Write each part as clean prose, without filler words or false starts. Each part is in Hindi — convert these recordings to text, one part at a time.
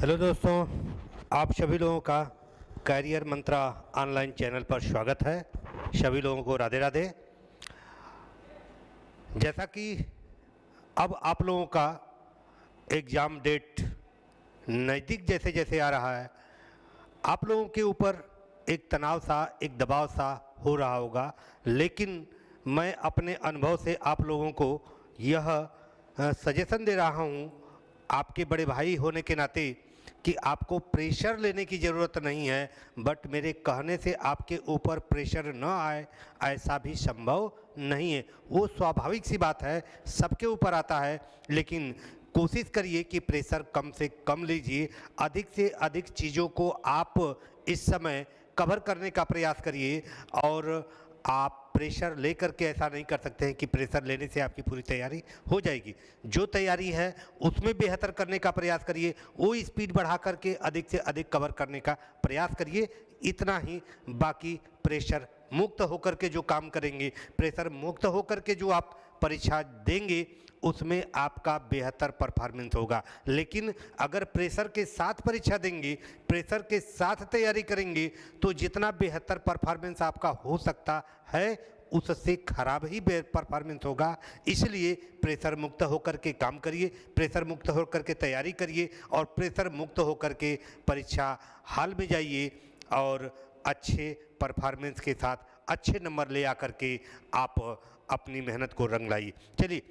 हेलो दोस्तों, आप सभी लोगों का कैरियर मंत्रा ऑनलाइन चैनल पर स्वागत है। सभी लोगों को राधे राधे। जैसा कि अब आप लोगों का एग्ज़ाम डेट नज़दीक जैसे जैसे आ रहा है, आप लोगों के ऊपर एक तनाव सा, एक दबाव सा हो रहा होगा, लेकिन मैं अपने अनुभव से आप लोगों को यह सजेशन दे रहा हूँ, आपके बड़े भाई होने के नाते, कि आपको प्रेशर लेने की ज़रूरत नहीं है। बट मेरे कहने से आपके ऊपर प्रेशर न आए, ऐसा भी संभव नहीं है। वो स्वाभाविक सी बात है, सबके ऊपर आता है, लेकिन कोशिश करिए कि प्रेशर कम से कम लीजिए। अधिक से अधिक चीज़ों को आप इस समय कवर करने का प्रयास करिए। और आप प्रेशर लेकर के ऐसा नहीं कर सकते हैं कि प्रेशर लेने से आपकी पूरी तैयारी हो जाएगी। जो तैयारी है उसमें बेहतर करने का प्रयास करिए, वो स्पीड बढ़ा करके अधिक से अधिक कवर करने का प्रयास करिए। इतना ही। बाकी प्रेशर मुक्त होकर के जो काम करेंगे, प्रेशर मुक्त होकर के जो आप परीक्षा देंगे, उसमें आपका बेहतर परफॉर्मेंस होगा। लेकिन अगर प्रेशर के साथ परीक्षा देंगे, प्रेशर के साथ तैयारी करेंगे, तो जितना बेहतर परफॉर्मेंस आपका हो सकता है, उससे खराब ही परफॉर्मेंस होगा। इसलिए प्रेशर मुक्त होकर के काम करिए, प्रेशर मुक्त होकर के तैयारी करिए, और प्रेशर मुक्त होकर के परीक्षा हॉल में जाइए और अच्छे परफॉर्मेंस के साथ अच्छे नंबर ले आकर के आप अपनी मेहनत को रंग लाइए। चलिए,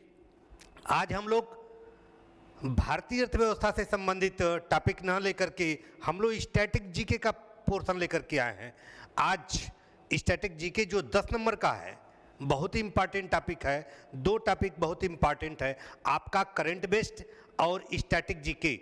आज हम लोग भारतीय अर्थव्यवस्था से संबंधित टॉपिक ना लेकर के हम लोग स्टैटिक जीके का पोर्शन लेकर के आए हैं। आज स्टैटिक जीके जो 10 नंबर का है, बहुत ही इंपॉर्टेंट टॉपिक है। दो टॉपिक बहुत इंपॉर्टेंट है, आपका करंट बेस्ड और स्टैटिक जीके।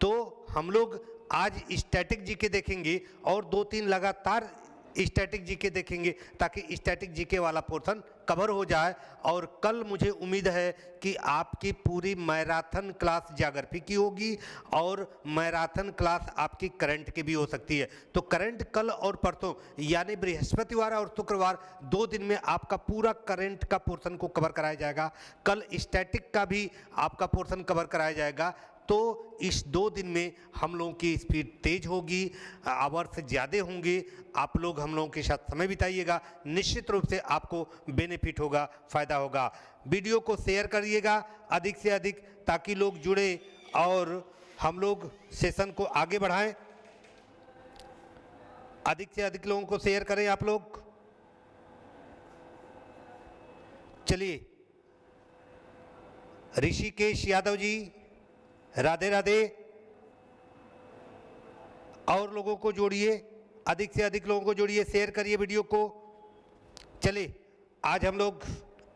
तो हम लोग आज स्टैटिक जीके देखेंगे और 2-3 लगातार स्टैटिक जीके देखेंगे, ताकि स्टैटिक जीके वाला पोर्शन कवर हो जाए। और कल मुझे उम्मीद है कि आपकी पूरी मैराथन क्लास ज्योग्राफी की होगी और मैराथन क्लास आपकी करंट की भी हो सकती है। तो करंट कल और परसों, यानी बृहस्पतिवार और शुक्रवार, 2 दिन में आपका पूरा करंट का पोर्शन को कवर कराया जाएगा। कल स्टैटिक का भी आपका पोर्शन कवर कराया जाएगा। तो इस 2 दिन में हम लोगों की स्पीड तेज होगी, आवर्स ज़्यादा होंगे। आप लोग हम लोगों के साथ समय बिताइएगा, निश्चित रूप से आपको बेनिफिट होगा, फ़ायदा होगा। वीडियो को शेयर करिएगा अधिक से अधिक, ताकि लोग जुड़े और हम लोग सेशन को आगे बढ़ाएं। अधिक से अधिक लोगों को शेयर करें आप लोग। चलिए, ऋषिकेश यादव जी, राधे राधे। और लोगों को जोड़िए, अधिक से अधिक लोगों को जोड़िए, शेयर करिए वीडियो को। चलिए, आज हम लोग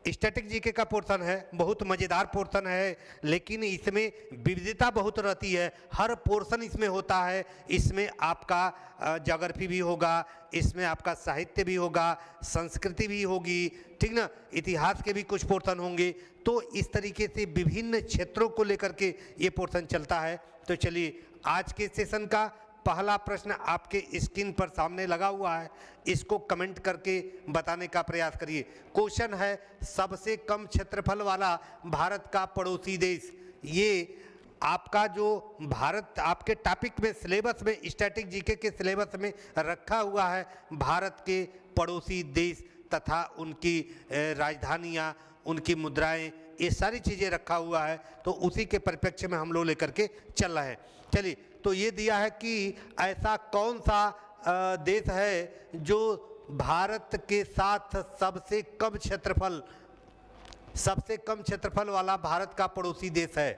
स्टैटिक जीके का पोर्शन है, बहुत मज़ेदार पोर्शन है, लेकिन इसमें विविधता बहुत रहती है। हर पोर्शन इसमें होता है। इसमें आपका ज्योग्राफी भी होगा, इसमें आपका साहित्य भी होगा, संस्कृति भी होगी, ठीक ना, इतिहास के भी कुछ पोर्शन होंगे। तो इस तरीके से विभिन्न क्षेत्रों को लेकर के ये पोर्शन चलता है। तो चलिए, आज के सेशन का पहला प्रश्न आपके स्क्रीन पर सामने लगा हुआ है, इसको कमेंट करके बताने का प्रयास करिए। क्वेश्चन है, सबसे कम क्षेत्रफल वाला भारत का पड़ोसी देश। ये आपका जो भारत आपके टॉपिक में, सिलेबस में, स्टैटिक जीके के सिलेबस में रखा हुआ है, भारत के पड़ोसी देश तथा उनकी राजधानियाँ, उनकी मुद्राएं, ये सारी चीज़ें रखा हुआ है। तो उसी के परिप्रेक्ष्य में हम लोग लेकर के चल रहे हैं। चलिए, तो ये दिया है कि ऐसा कौन सा देश है जो भारत के साथ सबसे कम क्षेत्रफल वाला भारत का पड़ोसी देश है।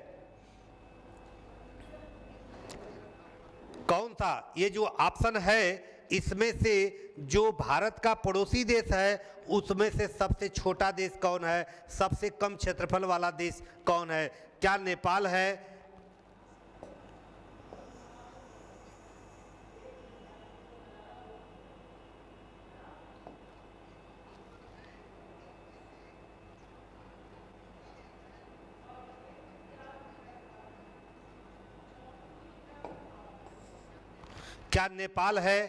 कौन सा? ये जो ऑप्शन है, इसमें से जो भारत का पड़ोसी देश है, उसमें से सबसे छोटा देश कौन है, सबसे कम क्षेत्रफल वाला देश कौन है? क्या नेपाल है? क्या नेपाल है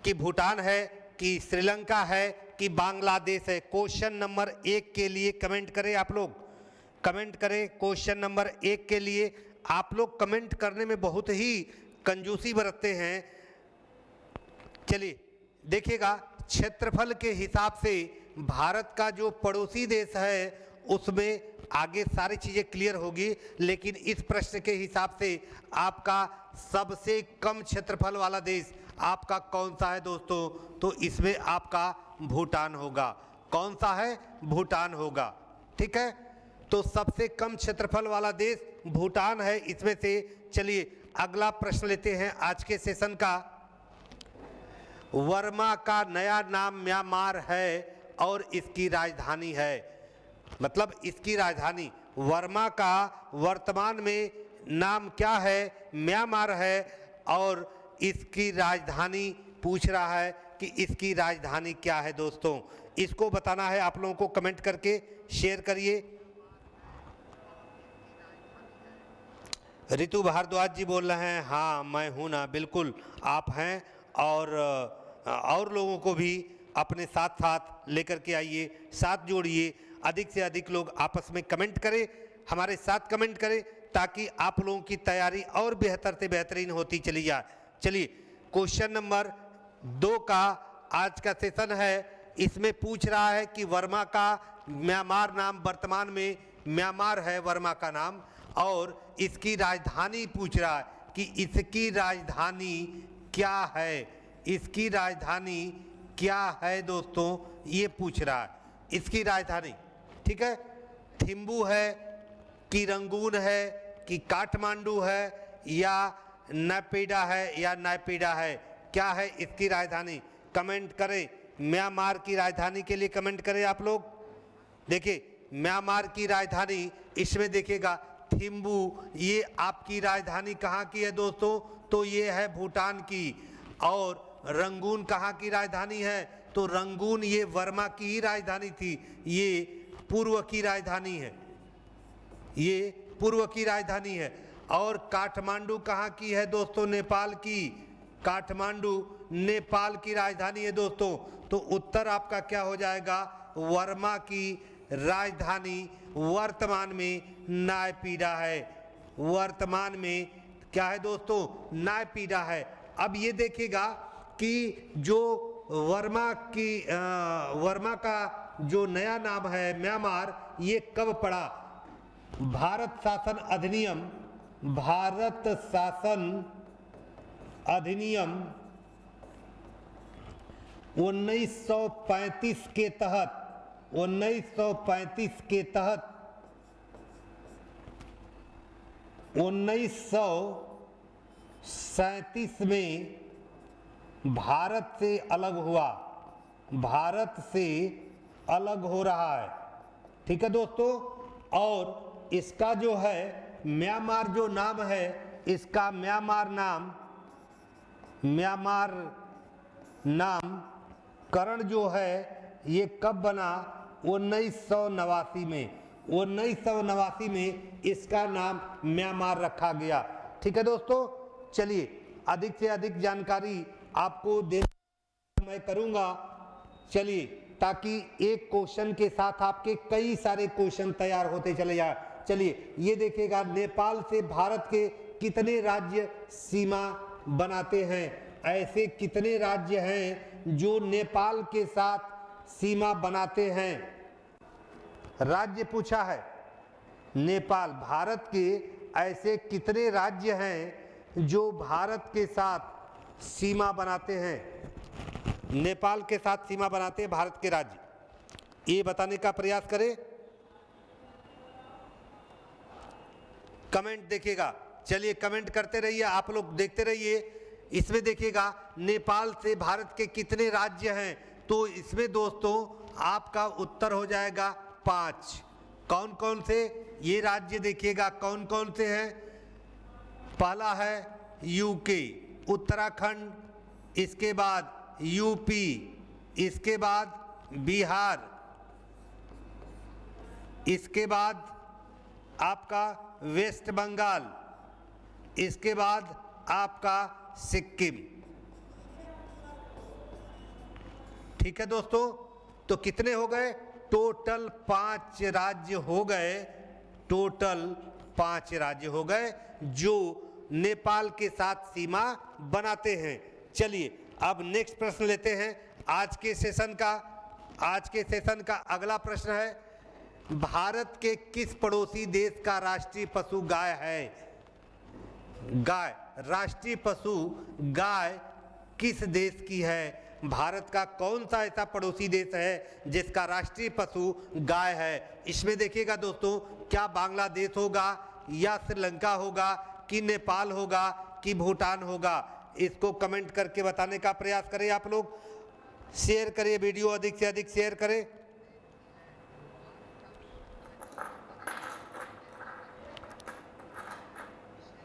कि भूटान है कि श्रीलंका है कि बांग्लादेश है? क्वेश्चन नंबर 1 के लिए कमेंट करें आप लोग, कमेंट करें क्वेश्चन नंबर 1 के लिए। आप लोग कमेंट करने में बहुत ही कंजूसी बरतते हैं। चलिए देखिएगा, क्षेत्रफल के हिसाब से भारत का जो पड़ोसी देश है उसमें आगे सारी चीज़ें क्लियर होगी, लेकिन इस प्रश्न के हिसाब से आपका सबसे कम क्षेत्रफल वाला देश आपका कौन सा है दोस्तों? तो इसमें आपका भूटान होगा। कौन सा है? भूटान होगा। ठीक है, तो सबसे कम क्षेत्रफल वाला देश भूटान है इसमें से। चलिए अगला प्रश्न लेते हैं आज के सेशन का। वर्मा का नया नाम म्यांमार है और इसकी राजधानी है, मतलब इसकी राजधानी वर्मा का वर्तमान में नाम क्या है? म्यांमार है और इसकी राजधानी पूछ रहा है कि इसकी राजधानी क्या है दोस्तों। इसको बताना है आप लोगों को, कमेंट करके शेयर करिए। रितु भारद्वाज जी बोल रहे हैं हाँ मैं हूँ ना, बिल्कुल आप हैं। और लोगों को भी अपने साथ साथ लेकर के आइए, साथ जोड़िए। अधिक से अधिक लोग आपस में कमेंट करें, हमारे साथ कमेंट करें, ताकि आप लोगों की तैयारी और बेहतर से बेहतरीन होती चली जाए। चलिए क्वेश्चन नंबर 2 का आज का सेशन है। इसमें पूछ रहा है कि वर्मा का म्यांमार नाम, वर्तमान में म्यांमार है वर्मा का नाम, और इसकी राजधानी पूछ रहा है कि इसकी राजधानी क्या है। इसकी राजधानी क्या है दोस्तों, ये पूछ रहा है इसकी राजधानी। ठीक है, थिम्बू है कि रंगून है कि काठमांडू है या नैपीडा है या नायपीडा है, क्या है इसकी राजधानी? कमेंट करें। म्यांमार की राजधानी के लिए कमेंट करें आप लोग। देखिए म्यांमार की राजधानी इसमें देखिएगा थिम्बू, ये आपकी राजधानी कहाँ की है दोस्तों? तो ये है भूटान की। और रंगून कहाँ की राजधानी है? तो रंगून ये वर्मा की ही राजधानी थी, ये पूर्व की राजधानी है, ये पूर्व की राजधानी है। और काठमांडू कहाँ की है दोस्तों? नेपाल की। काठमांडू नेपाल की राजधानी है दोस्तों। तो उत्तर आपका क्या हो जाएगा? वर्मा की राजधानी वर्तमान में नायपीडा है। वर्तमान में क्या है दोस्तों? नायपीडा है। अब ये देखिएगा कि जो वर्मा का जो नया नाम है म्यांमार, ये कब पड़ा? भारत शासन अधिनियम 1935 के तहत 1937 में भारत से अलग हुआ, भारत से अलग हो रहा है। ठीक है दोस्तों, और इसका जो है म्यांमार जो नाम है, इसका म्यांमार नामकरण जो है ये कब बना? 1989 में। 1989 में इसका नाम म्यांमार रखा गया। ठीक है दोस्तों, चलिए अधिक से अधिक जानकारी आपको देने मैं करूंगा। चलिए, ताकि एक क्वेश्चन के साथ आपके कई सारे क्वेश्चन तैयार होते चले जाए। चलिए ये देखिएगा, नेपाल से भारत के कितने राज्य सीमा बनाते हैं? ऐसे कितने राज्य हैं जो नेपाल के साथ सीमा बनाते हैं? राज्य पूछा है नेपाल, भारत के ऐसे कितने राज्य हैं जो भारत के साथ सीमा बनाते हैं? नेपाल के साथ सीमा बनाते हैं भारत के राज्य, ये बताने का प्रयास करें। कमेंट देखिएगा, चलिए कमेंट करते रहिए, आप लोग देखते रहिए। इसमें देखिएगा नेपाल से भारत के कितने राज्य हैं, तो इसमें दोस्तों आपका उत्तर हो जाएगा 5। कौन कौन से ये राज्य देखिएगा, कौन कौन से हैं? पहला है यूके, उत्तराखंड, इसके बाद यूपी, इसके बाद बिहार, इसके बाद आपका वेस्ट बंगाल, इसके बाद आपका सिक्किम। ठीक है दोस्तों, तो कितने हो गए? टोटल 5 राज्य हो गए, टोटल 5 राज्य हो गए जो नेपाल के साथ सीमा बनाते हैं। चलिए अब नेक्स्ट प्रश्न लेते हैं आज के सेशन का अगला प्रश्न है, भारत के किस पड़ोसी देश का राष्ट्रीय पशु गाय है? गाय, राष्ट्रीय पशु गाय किस देश की है? भारत का कौन सा ऐसा पड़ोसी देश है जिसका राष्ट्रीय पशु गाय है? इसमें देखिएगा दोस्तों, क्या बांग्लादेश होगा या श्रीलंका होगा कि नेपाल होगा कि भूटान होगा? इसको कमेंट करके बताने का प्रयास करें आप लोग। शेयर करें, वीडियो अधिक से अधिक शेयर करें।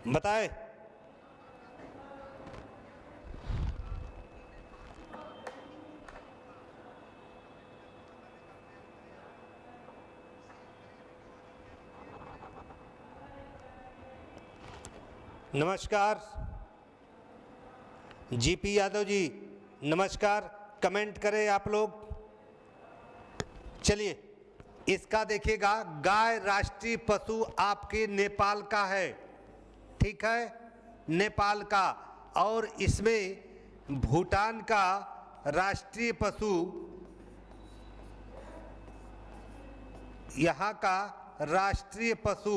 बताएं। नमस्कार जीपी यादव जी, नमस्कार। कमेंट करें आप लोग। चलिए इसका देखिएगा, गाय राष्ट्रीय पशु आपके नेपाल का है, ठीक है, नेपाल का। और इसमें भूटान का राष्ट्रीय पशु, यहाँ का राष्ट्रीय पशु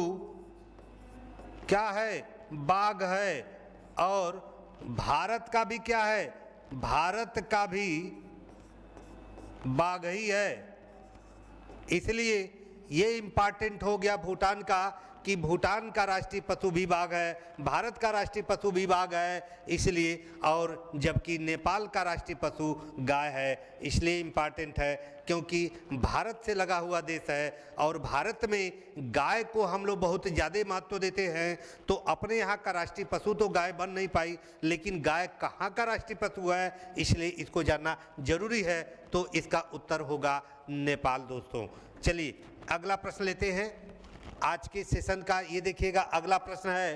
क्या है? बाघ है। और भारत का भी क्या है? भारत का भी बाघ ही है। इसलिए ये इम्पॉर्टेंट हो गया भूटान का कि भूटान का राष्ट्रीय पशु भी बाघ है, भारत का राष्ट्रीय पशु भी बाघ है, इसलिए। और जबकि नेपाल का राष्ट्रीय पशु गाय है, इसलिए इम्पॉर्टेंट है क्योंकि भारत से लगा हुआ देश है और भारत में गाय को हम लोग बहुत ज़्यादा महत्व देते हैं। तो अपने यहाँ का राष्ट्रीय पशु तो गाय बन नहीं पाई, लेकिन गाय कहाँ का राष्ट्रीय पशु है, इसलिए इसको जानना जरूरी है। तो इसका उत्तर होगा नेपाल दोस्तों। चलिए अगला प्रश्न लेते हैं आज के सेशन का। ये देखिएगा, अगला प्रश्न है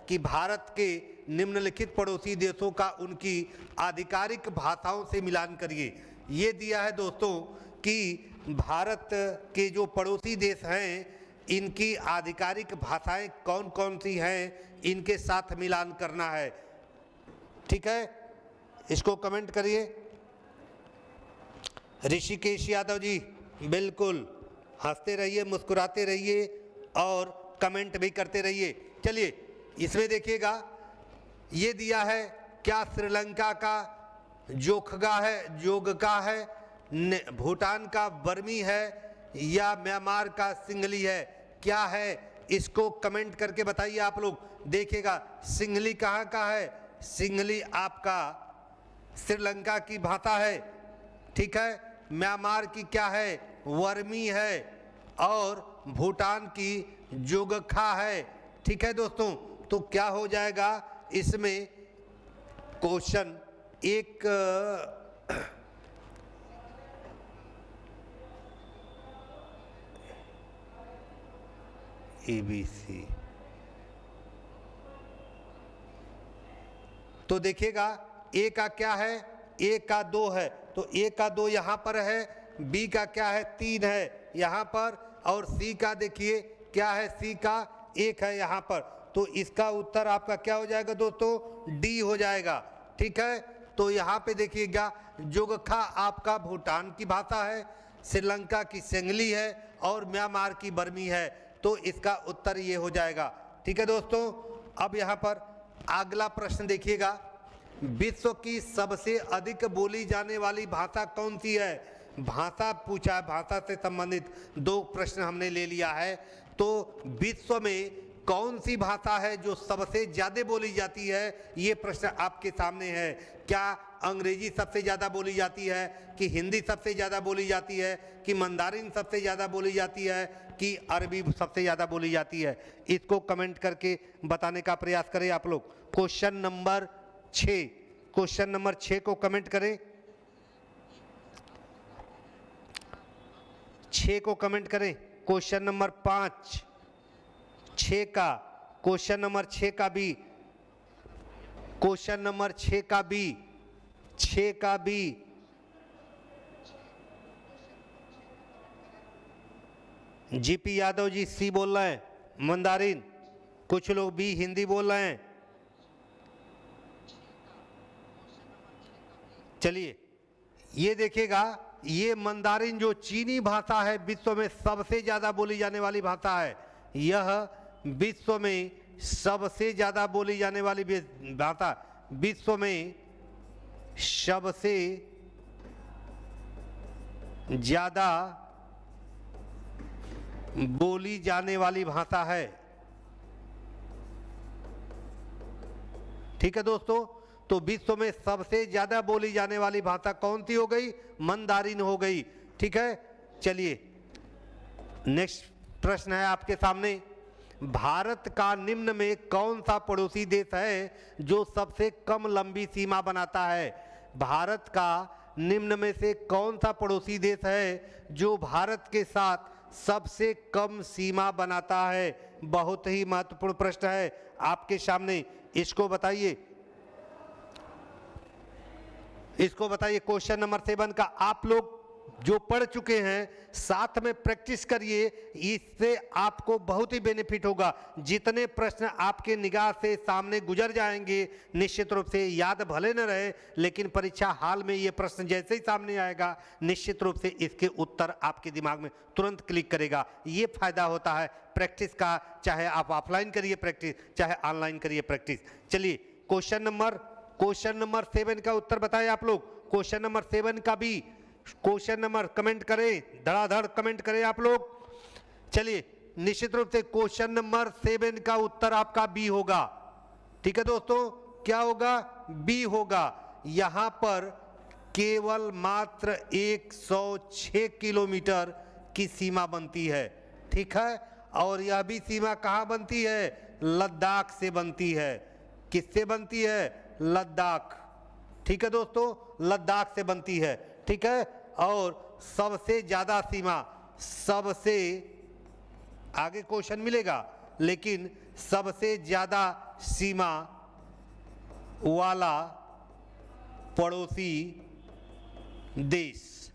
कि भारत के निम्नलिखित पड़ोसी देशों का उनकी आधिकारिक भाषाओं से मिलान करिए। ये दिया है दोस्तों कि भारत के जो पड़ोसी देश हैं इनकी आधिकारिक भाषाएं कौन कौन सी हैं, इनके साथ मिलान करना है, ठीक है। इसको कमेंट करिए। ऋषिकेश यादव जी, बिल्कुल हंसते रहिए, मुस्कुराते रहिए और कमेंट भी करते रहिए। चलिए इसमें देखिएगा, ये दिया है, क्या श्रीलंका का जोखगा है, जोगका है, भूटान का बर्मी है या म्यांमार का सिंगली है? क्या है, इसको कमेंट करके बताइए आप लोग। देखिएगा सिंगली कहाँ का है? सिंगली आपका श्रीलंका की भाषा है, ठीक है। म्यांमार की क्या है? वर्मी है। और भूटान की जोगखा है, ठीक है दोस्तों। तो क्या हो जाएगा इसमें क्वेश्चन? एक ABC, तो देखिएगा ए का क्या है? ए का 2 है, तो ए का 2 यहाँ पर है, बी का क्या है? 3 है यहाँ पर, और सी का देखिए क्या है? सी का 1 है यहाँ पर। तो इसका उत्तर आपका क्या हो जाएगा दोस्तों? डी हो जाएगा, ठीक है। तो यहाँ पे देखिएगा, जोगखा आपका भूटान की भाषा है, श्रीलंका की सेंगली है और म्यांमार की बर्मी है। तो इसका उत्तर ये हो जाएगा, ठीक है दोस्तों। अब यहाँ पर अगला प्रश्न देखिएगा, विश्व की सबसे अधिक बोली जाने वाली भाषा कौन सी है? भाषा पूछा, भाषा से संबंधित 2 प्रश्न हमने ले लिया है। तो विश्व में कौन सी भाषा है जो सबसे ज़्यादा बोली जाती है, ये प्रश्न आपके सामने है। क्या अंग्रेजी सबसे ज़्यादा बोली जाती है, कि हिंदी सबसे ज़्यादा बोली जाती है, कि मंदारिन सबसे ज़्यादा बोली जाती है, कि अरबी सबसे ज़्यादा बोली जाती है? इसको कमेंट करके बताने का प्रयास करें आप लोग। क्वेश्चन नंबर 6 को कमेंट करें। 6 को कमेंट करें। क्वेश्चन नंबर 5, 6 का, क्वेश्चन नंबर 6 का बी, क्वेश्चन नंबर 6 का बी, 6 का बी। जीपी यादव जी सी बोल रहे हैं, मंदारिन। कुछ लोग भी हिंदी बोल रहे हैं। चलिए ये देखिएगा, ये मंदारिन जो चीनी भाषा है विश्व में सबसे ज़्यादा बोली जाने वाली भाषा है। यह विश्व में सबसे ज़्यादा बोली जाने वाली भाषा, विश्व में सबसे ज़्यादा बोली जाने वाली भाषा है। ठीक है दोस्तों, तो विश्व में सबसे ज्यादा बोली जाने वाली भाषा कौन सी हो गई? मंदारिन हो गई। ठीक है, चलिए नेक्स्ट प्रश्न है आपके सामने। भारत का निम्न में कौन सा पड़ोसी देश है जो सबसे कम लंबी सीमा बनाता है? भारत का निम्न में से कौन सा पड़ोसी देश है जो भारत के साथ सबसे कम सीमा बनाता है? बहुत ही महत्वपूर्ण प्रश्न है आपके सामने, इसको बताइए, इसको बताइए। क्वेश्चन नंबर 7 का आप लोग जो पढ़ चुके हैं साथ में प्रैक्टिस करिए, इससे आपको बहुत ही बेनिफिट होगा। जितने प्रश्न आपके निगाह से सामने गुजर जाएंगे निश्चित रूप से याद भले न रहे, लेकिन परीक्षा हाल में ये प्रश्न जैसे ही सामने आएगा निश्चित रूप से इसके उत्तर आपके दिमाग में तुरंत क्लिक करेगा। ये फायदा होता है प्रैक्टिस का, चाहे आप ऑफलाइन करिए प्रैक्टिस, चाहे ऑनलाइन करिए प्रैक्टिस। चलिए क्वेश्चन नंबर 7 का उत्तर बताएं आप लोग। क्वेश्चन नंबर 7 का भी क्वेश्चन नंबर कमेंट करें, धड़ाधड़ कमेंट करें आप लोग। चलिए निश्चित रूप से क्वेश्चन नंबर 7 का उत्तर आपका बी होगा। ठीक है दोस्तों, क्या होगा? बी होगा। यहां पर केवल मात्र 106 किलोमीटर की सीमा बनती है। ठीक है, और यह भी सीमा कहां बनती है? लद्दाख से बनती है। किससे बनती है? लद्दाख। ठीक है दोस्तों, लद्दाख से बनती है। ठीक है, और सबसे ज्यादा सीमा, सबसे आगे क्वेश्चन मिलेगा, लेकिन सबसे ज्यादा सीमा वाला पड़ोसी देश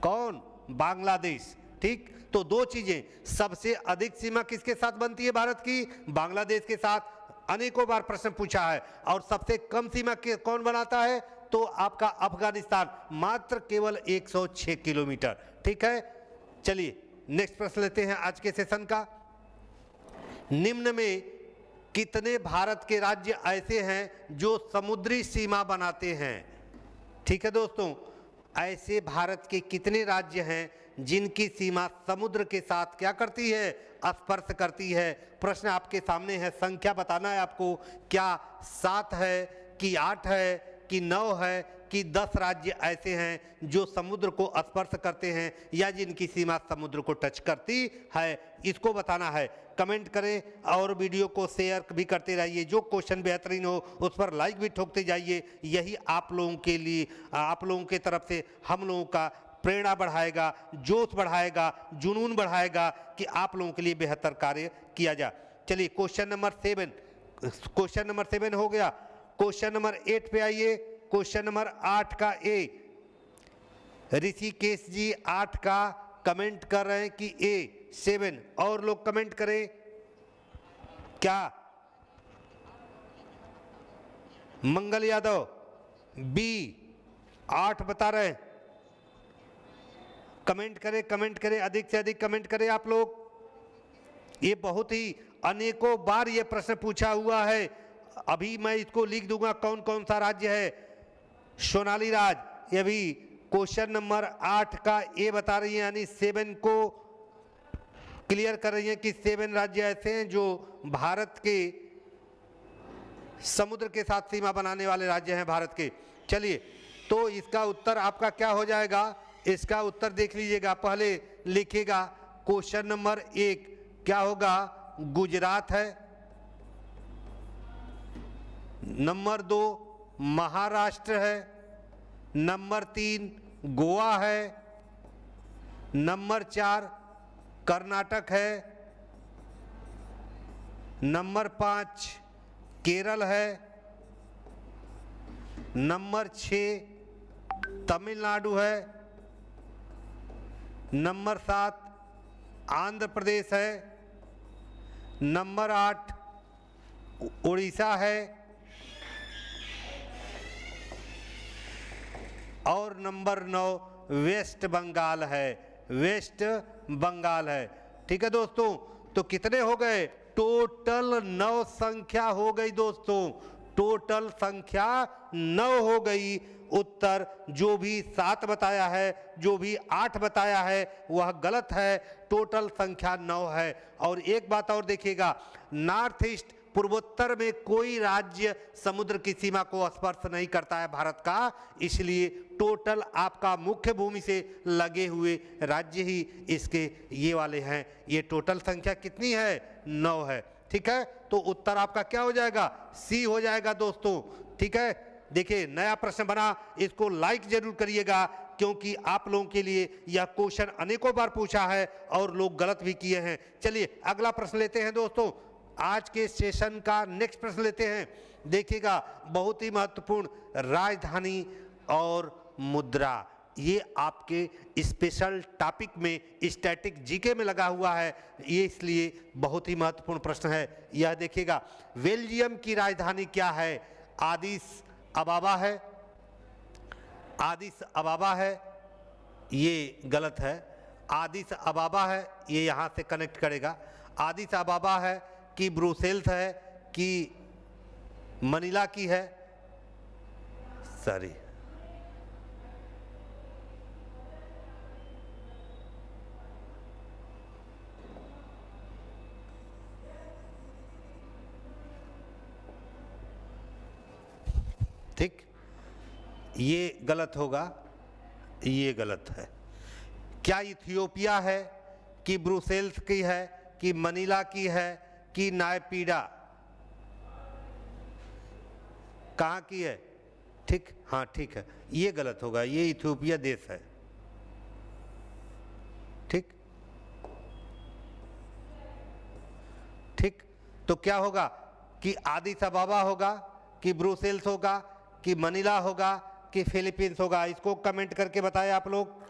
कौन? बांग्लादेश। ठीक, तो दो चीजें, सबसे अधिक सीमा किसके साथ बनती है भारत की? बांग्लादेश के साथ। अनेकों बार प्रश्न पूछा है। और सबसे कम सीमा कौन बनाता है? तो आपका अफगानिस्तान, मात्र केवल 106 किलोमीटर। ठीक है, चलिए नेक्स्ट प्रश्न लेते हैं आज के सेशन का। निम्न में कितने भारत के राज्य ऐसे हैं जो समुद्री सीमा बनाते हैं? ठीक है दोस्तों, ऐसे भारत के कितने राज्य हैं जिनकी सीमा समुद्र के साथ क्या करती है? स्पर्श करती है। प्रश्न आपके सामने है, संख्या बताना है आपको। क्या 7 है कि 8 है कि 9 है कि 10 राज्य ऐसे हैं जो समुद्र को स्पर्श करते हैं या जिनकी सीमा समुद्र को टच करती है? इसको बताना है। कमेंट करें और वीडियो को शेयर भी करते रहिए। जो क्वेश्चन बेहतरीन हो उस पर लाइक भी ठोकते जाइए। यही आप लोगों के लिए, आप लोगों के तरफ से हम लोगों का प्रेरणा बढ़ाएगा, जोश बढ़ाएगा, जुनून बढ़ाएगा कि आप लोगों के लिए बेहतर कार्य किया जाए। चलिए क्वेश्चन नंबर 7 हो गया। क्वेश्चन नंबर 8 पे आइए। क्वेश्चन नंबर 8 का ए, ऋषिकेश जी 8 का कमेंट कर रहे हैं कि ए 7, और लोग कमेंट करें। क्या? मंगल यादव बी 8 बता रहे हैं। कमेंट करें, अधिक से अधिक कमेंट करें आप लोग। ये बहुत ही अनेकों बार ये प्रश्न पूछा हुआ है। अभी मैं इसको लिख दूंगा कौन कौन सा राज्य है। सोनाली राज, ये भी क्वेश्चन नंबर 8 का ए बता रही है, यानी 7 को क्लियर कर रही है कि 7 राज्य ऐसे हैं जो भारत के समुद्र के साथ सीमा बनाने वाले राज्य हैं भारत के। चलिए, तो इसका उत्तर आपका क्या हो जाएगा? इसका उत्तर देख लीजिएगा, पहले लिखिएगा। क्वेश्चन नंबर 1 क्या होगा? गुजरात है। नंबर 2 महाराष्ट्र है। नंबर 3 गोवा है। नंबर 4 कर्नाटक है। नंबर 5 केरल है। नंबर 6 तमिलनाडु है। नंबर 7 आंध्र प्रदेश है। नंबर 8 उड़ीसा है और नंबर 9 वेस्ट बंगाल है, वेस्ट बंगाल है। ठीक है दोस्तों, तो कितने हो गए? टोटल 9 संख्या हो गई दोस्तों, टोटल संख्या 9 हो गई। उत्तर जो भी 7 बताया है, जो भी 8 बताया है वह गलत है, टोटल संख्या 9 है। और एक बात और देखिएगा, नॉर्थ ईस्ट पूर्वोत्तर में कोई राज्य समुद्र की सीमा को स्पर्श नहीं करता है भारत का, इसलिए टोटल आपका मुख्य भूमि से लगे हुए राज्य ही इसके ये वाले हैं। ये टोटल संख्या कितनी है? 9 है। ठीक है, तो उत्तर आपका क्या हो जाएगा? सी हो जाएगा दोस्तों। ठीक है, देखिए नया प्रश्न बना, इसको लाइक जरूर करिएगा, क्योंकि आप लोगों के लिए यह क्वेश्चन अनेकों बार पूछा है और लोग गलत भी किए हैं। चलिए अगला प्रश्न लेते हैं दोस्तों, आज के सेशन का नेक्स्ट प्रश्न लेते हैं। देखिएगा बहुत ही महत्वपूर्ण, राजधानी और मुद्रा, ये आपके स्पेशल टॉपिक में स्टैटिक जीके में लगा हुआ है, ये इसलिए बहुत ही महत्वपूर्ण प्रश्न है। यह देखिएगा, बेल्जियम की राजधानी क्या है? आदिस अबाबा है, आदिस अबाबा है, ये गलत है। आदिस अबाबा है, ये यहाँ से कनेक्ट करेगा। आदिस अबाबा है कि ब्रुसेल्स है कि मनीला की है? सॉरी, ठीक, ये गलत होगा, ये गलत है। क्या इथियोपिया है कि ब्रुसेल्स की है कि मनीला की है कि नायपीडा? कहाँ की है? ठीक, हाँ ठीक है, ये गलत होगा, ये इथियोपिया देश है। ठीक ठीक, तो क्या होगा कि आदिस अबाबा होगा कि ब्रुसेल्स होगा कि मनीला होगा कि फिलीपींस होगा? इसको कमेंट करके बताएं आप लोग।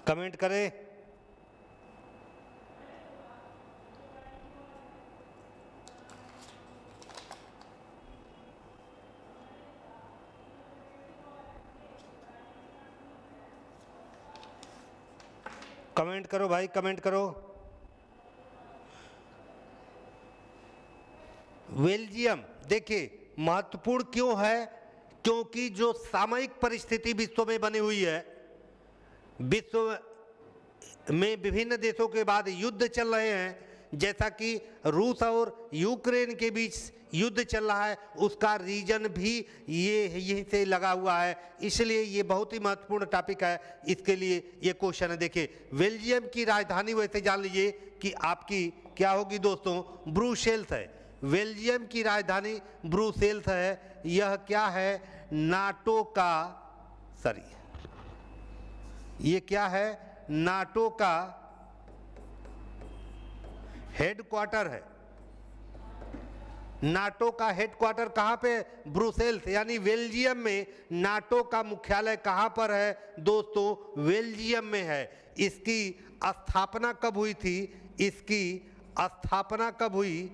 कमेंट करें। कमेंट करो भाई, कमेंट करो। बेल्जियम देखिए महत्वपूर्ण क्यों है? क्योंकि जो सामयिक परिस्थिति विश्व में बनी हुई है, विश्व में विभिन्न देशों के बाद युद्ध चल रहे हैं, जैसा कि रूस और यूक्रेन के बीच युद्ध चल रहा है, उसका रीजन भी ये यहीं से लगा हुआ है, इसलिए ये बहुत ही महत्वपूर्ण टॉपिक है, इसके लिए ये क्वेश्चन है। देखिए बेल्जियम की राजधानी वैसे जान लीजिए कि आपकी क्या होगी दोस्तों? ब्रुसेल्स है। बेल्जियम की राजधानी ब्रुसेल्स है। यह क्या है? नाटो का, सॉरी, ये क्या है? नाटो का हेडक्वार्टर है। नाटो का हेडक्वार्टर कहां पे? ब्रुसेल्स, यानी बेल्जियम में नाटो का मुख्यालय कहां पर है दोस्तों? बेल्जियम में है। इसकी स्थापना कब हुई थी? इसकी स्थापना कब हुई?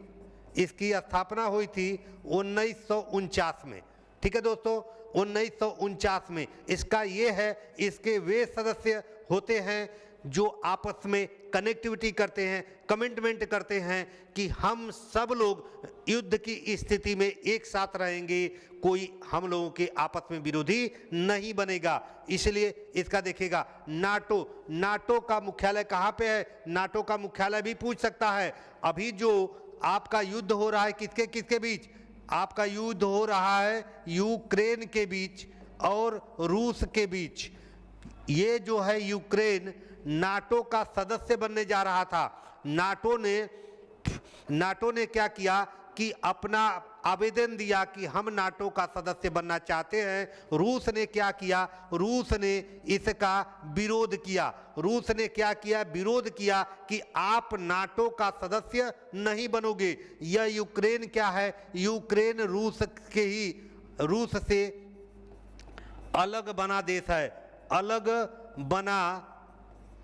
इसकी स्थापना हुई थी 1949 में। ठीक है दोस्तों, 1949 में। इसका ये है, इसके वे सदस्य होते हैं जो आपस में कनेक्टिविटी करते हैं, कमिटमेंट करते हैं कि हम सब लोग युद्ध की स्थिति में एक साथ रहेंगे, कोई हम लोगों के आपस में विरोधी नहीं बनेगा। इसलिए इसका देखिएगा नाटो, नाटो का मुख्यालय कहाँ पे है? नाटो का मुख्यालय भी पूछ सकता है। अभी जो आपका युद्ध हो रहा है किसके किसके बीच? आपका युद्ध हो रहा है यूक्रेन के बीच और रूस के बीच। ये जो है यूक्रेन नाटो का सदस्य बनने जा रहा था। नाटो ने क्या किया कि कि अपना आवेदन दिया कि हम नाटो का सदस्य बनना चाहते हैं, रूस ने क्या किया, रूस ने इसका विरोध किया। रूस ने क्या किया, विरोध किया कि आप नाटो का सदस्य नहीं बनोगे। यह यूक्रेन क्या है, यूक्रेन रूस से अलग बना देश है, अलग बना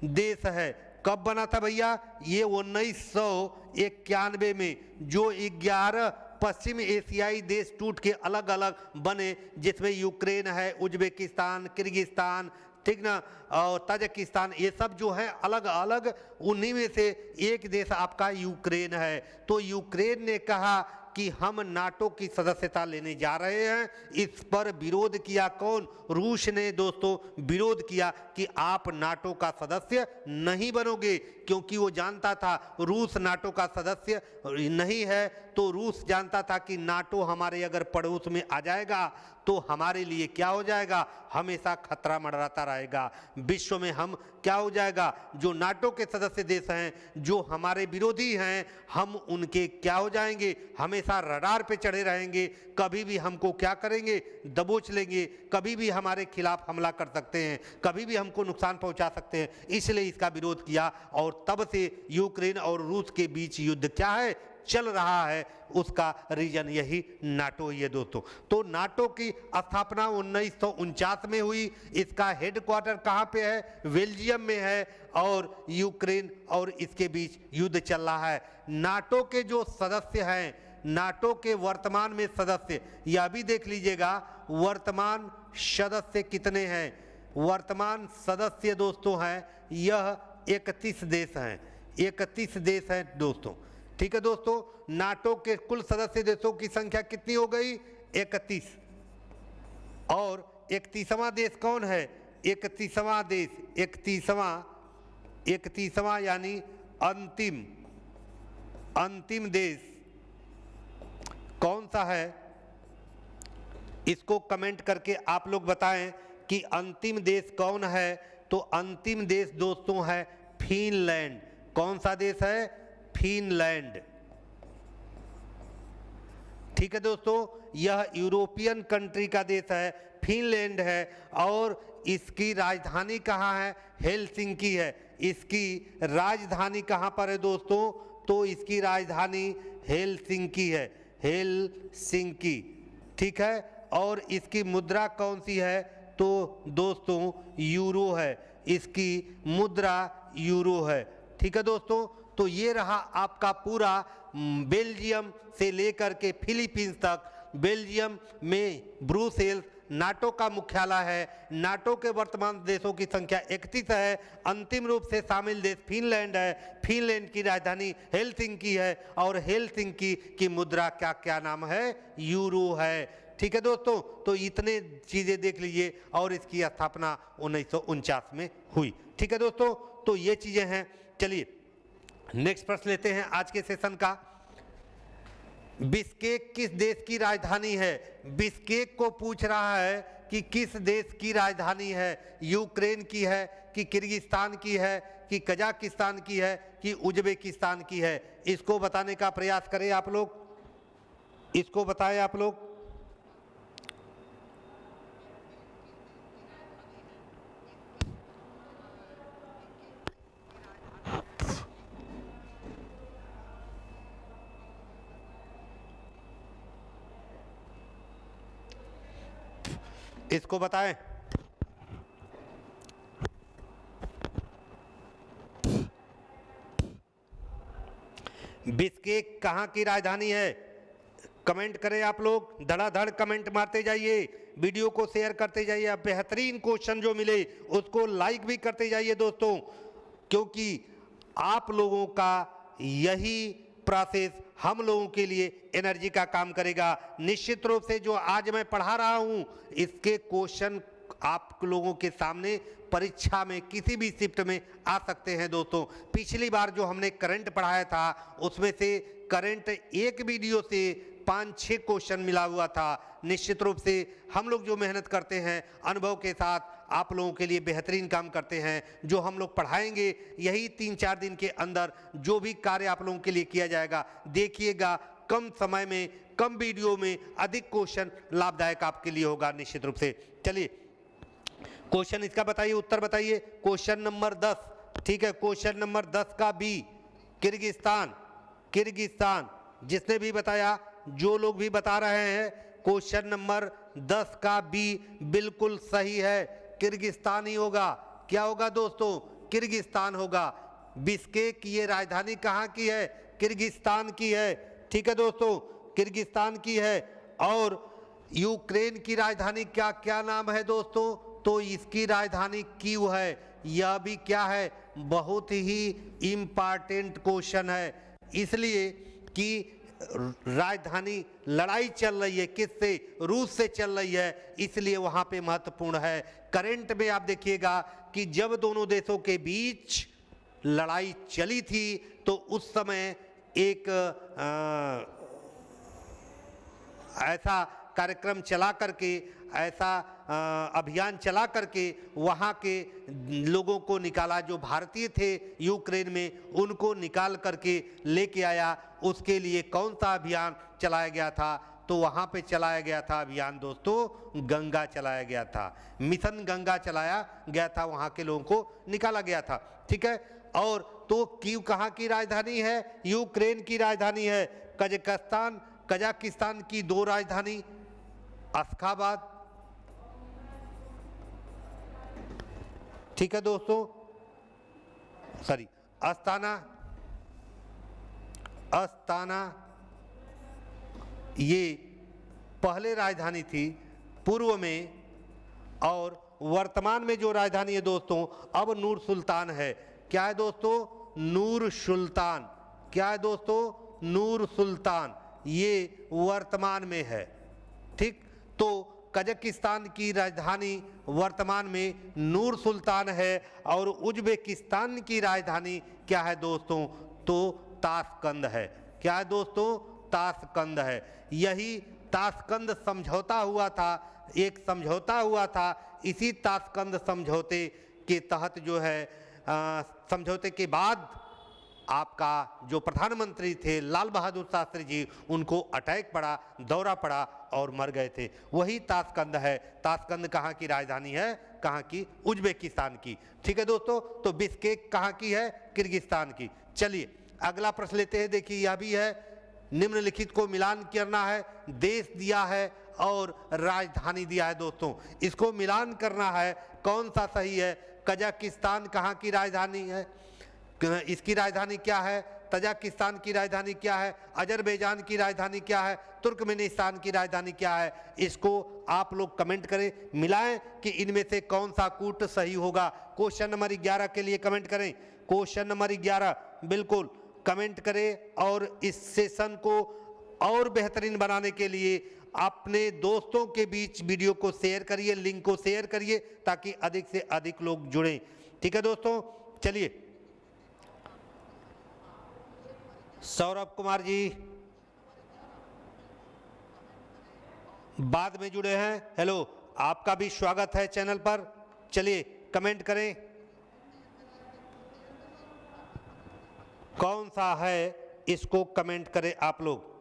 देश है। कब बना था भैया, ये 1991 में, जो 11 पश्चिम एशियाई देश टूट के अलग अलग बने, जिसमें यूक्रेन है, उज्बेकिस्तान, किर्गिस्तान, ठीक ना, और ताजिकिस्तान, ये सब जो है अलग अलग, उन्हीं में से एक देश आपका यूक्रेन है। तो यूक्रेन ने कहा कि हम नाटो की सदस्यता लेने जा रहे हैं। इस पर विरोध किया कौन, रूस ने दोस्तों विरोध किया कि आप नाटो का सदस्य नहीं बनोगे, क्योंकि वो जानता था रूस नाटो का सदस्य नहीं है, तो रूस जानता था कि नाटो हमारे अगर पड़ोस में आ जाएगा तो हमारे लिए क्या हो जाएगा, हमेशा खतरा मंडराता रहेगा। विश्व में हम क्या हो जाएगा, जो नाटो के सदस्य देश हैं, जो हमारे विरोधी हैं, हम उनके क्या हो जाएंगे, हमेशा रडार पे चढ़े रहेंगे। कभी भी हमको क्या करेंगे, दबोच लेंगे, कभी भी हमारे खिलाफ हमला कर सकते हैं, कभी भी हमको नुकसान पहुंचा सकते हैं। इसलिए इसका विरोध किया और तब से यूक्रेन और रूस के बीच युद्ध क्या है, चल रहा है। उसका रीजन यही नाटो ही है दोस्तों। तो नाटो की स्थापना 1949 में हुई। इसका हेडक्वार्टर कहाँ पे है, बेल्जियम में है, और यूक्रेन और इसके बीच युद्ध चल रहा है। नाटो के जो सदस्य हैं, नाटो के वर्तमान में सदस्य, यह भी देख लीजिएगा वर्तमान सदस्य कितने हैं। वर्तमान सदस्य दोस्तों हैं यह 31 देश हैं, 31 देश हैं दोस्तों। ठीक है दोस्तों, नाटो के कुल सदस्य देशों की संख्या कितनी हो गई, 31। और 31वां देश कौन है, 31वां देश, 31वां यानी अंतिम देश कौन सा है, इसको कमेंट करके आप लोग बताएं कि अंतिम देश कौन है। तो अंतिम देश दोस्तों है फिनलैंड। कौन सा देश है, फिनलैंड। ठीक है दोस्तों, यह यूरोपियन कंट्री का देश है, फिनलैंड है, और इसकी राजधानी कहाँ है, हेलसिंकी है। इसकी राजधानी कहाँ पर है दोस्तों, तो इसकी राजधानी हेलसिंकी है, हेलसिंकी। ठीक है, और इसकी मुद्रा कौन सी है, तो दोस्तों यूरो है, इसकी मुद्रा यूरो है। ठीक है दोस्तों, तो ये रहा आपका पूरा बेल्जियम से लेकर के फिलीपींस तक। बेल्जियम में ब्रुसेल्स नाटो का मुख्यालय है। नाटो के वर्तमान देशों की संख्या 31 है। अंतिम रूप से शामिल देश फिनलैंड है। फिनलैंड की राजधानी हेलसिंकी है, और हेलसिंकी की मुद्रा क्या क्या नाम है, यूरो है। ठीक है दोस्तों, तो इतने चीज़ें देख लीजिए, और इसकी स्थापना 1949 में हुई। ठीक है दोस्तों, तो ये चीज़ें हैं। चलिए नेक्स्ट प्रश्न लेते हैं आज के सेशन का। बिश्केक किस देश की राजधानी है। बिश्केक को पूछ रहा है कि किस देश की राजधानी है, यूक्रेन की है कि किर्गिस्तान की है कि कजाकिस्तान की है कि उज्बेकिस्तान की है। इसको बताने का प्रयास करें आप लोग, इसको बताएं आप लोग। इसको बताएं। बिश्केक कहाँ की राजधानी है, कमेंट करें आप लोग, धड़ाधड़ कमेंट मारते जाइए, वीडियो को शेयर करते जाइए। बेहतरीन क्वेश्चन जो मिले उसको लाइक भी करते जाइए दोस्तों, क्योंकि आप लोगों का यही प्रोसेस हम लोगों के लिए एनर्जी का काम करेगा। निश्चित रूप से जो आज मैं पढ़ा रहा हूं, इसके क्वेश्चन आप लोगों के सामने परीक्षा में किसी भी शिफ्ट में आ सकते हैं दोस्तों। पिछली बार जो हमने करंट पढ़ाया था, उसमें से करंट एक वीडियो से 5-6 क्वेश्चन मिला हुआ था। निश्चित रूप से हम लोग जो मेहनत करते हैं, अनुभव के साथ आप लोगों के लिए बेहतरीन काम करते हैं। जो हम लोग पढ़ाएंगे, यही 3-4 दिन के अंदर जो भी कार्य आप लोगों के लिए किया जाएगा, देखिएगा कम समय में, कम वीडियो में अधिक क्वेश्चन लाभदायक आपके लिए होगा निश्चित रूप से। चलिए क्वेश्चन इसका बताइए, उत्तर बताइए। क्वेश्चन नंबर 10, ठीक है, क्वेश्चन नंबर 10 का बी, किर्गिस्तान। किर्गिस्तान जिसने भी बताया, जो लोग भी बता रहे हैं, क्वेश्चन नंबर 10 का बी बिल्कुल सही है, किर्गिस्तान ही होगा। क्या होगा दोस्तों? किर्गिस्तान होगा। बिश्केक ये राजधानी कहाँ की है? किर्गिस्तान की है, ठीक है दोस्तों, किर्गिस्तान की है। और यूक्रेन की राजधानी क्या क्या नाम है दोस्तों? तो इसकी राजधानी कीव है। यह भी क्या है? बहुत ही इम्पॉर्टेंट क्वेश्चन है, इसलिए कि राजधानी लड़ाई चल रही है किससे? रूस से चल रही है, इसलिए वहां पे महत्वपूर्ण है। करंट में आप देखिएगा कि जब दोनों देशों के बीच लड़ाई चली थी तो उस समय एक ऐसा कार्यक्रम चला करके, ऐसा अभियान चला करके वहाँ के लोगों को निकाला, जो भारतीय थे यूक्रेन में, उनको निकाल करके लेके आया। उसके लिए कौन सा अभियान चलाया गया था? तो वहाँ पे चलाया गया था अभियान दोस्तों, गंगा चलाया गया था, मिशन गंगा चलाया गया था, वहाँ के लोगों को निकाला गया था, ठीक है। और तो कीव कहाँ की राजधानी है? यूक्रेन की राजधानी है। कजाकिस्तान की दो राजधानी, अशखाबाद, ठीक है दोस्तों, सॉरी अस्ताना ये पहले राजधानी थी पूर्व में, और वर्तमान में जो राजधानी है दोस्तों अब नूर सुल्तान है। क्या है दोस्तों? नूर सुल्तान। क्या है दोस्तों? नूर सुल्तान, ये वर्तमान में है, ठीक। तो कजाकिस्तान की राजधानी वर्तमान में नूर सुल्तान है, और उज्बेकिस्तान की राजधानी क्या है दोस्तों? तो ताशकंद है। क्या है दोस्तों? ताशकंद है। यही ताशकंद समझौता हुआ था, एक समझौता हुआ था। इसी ताशकंद समझौते के तहत जो है समझौते के बाद आपका जो प्रधानमंत्री थे लाल बहादुर शास्त्री जी, उनको अटैक पड़ा, दौरा पड़ा और मर गए थे। वही ताशकंद है। ताशकंद कहाँ की राजधानी है? कहाँ की? उज्बेकिस्तान की, ठीक है दोस्तों। तो बिश्केक कहाँ की है? किर्गिस्तान की। चलिए अगला प्रश्न लेते हैं। देखिए यह भी है, निम्नलिखित को मिलान करना है। देश दिया है और राजधानी दिया है दोस्तों, इसको मिलान करना है, कौन सा सही है? कजाकिस्तान कहाँ की राजधानी है? इसकी राजधानी क्या है? तजाकिस्तान की राजधानी क्या है? अजरबैजान की राजधानी क्या है? तुर्कमेनिस्तान की राजधानी क्या है? इसको आप लोग कमेंट करें, मिलाएं कि इनमें से कौन सा कूट सही होगा। क्वेश्चन नंबर 11 के लिए कमेंट करें, क्वेश्चन नंबर 11 बिल्कुल कमेंट करें। और इस सेशन को और बेहतरीन बनाने के लिए अपने दोस्तों के बीच वीडियो को शेयर करिए, लिंक को शेयर करिए, ताकि अधिक से अधिक लोग जुड़ें, ठीक है दोस्तों। चलिए सौरभ कुमार जी बाद में जुड़े हैं, हेलो, आपका भी स्वागत है चैनल पर। चलिए कमेंट करें कौन सा है, इसको कमेंट करें आप लोग।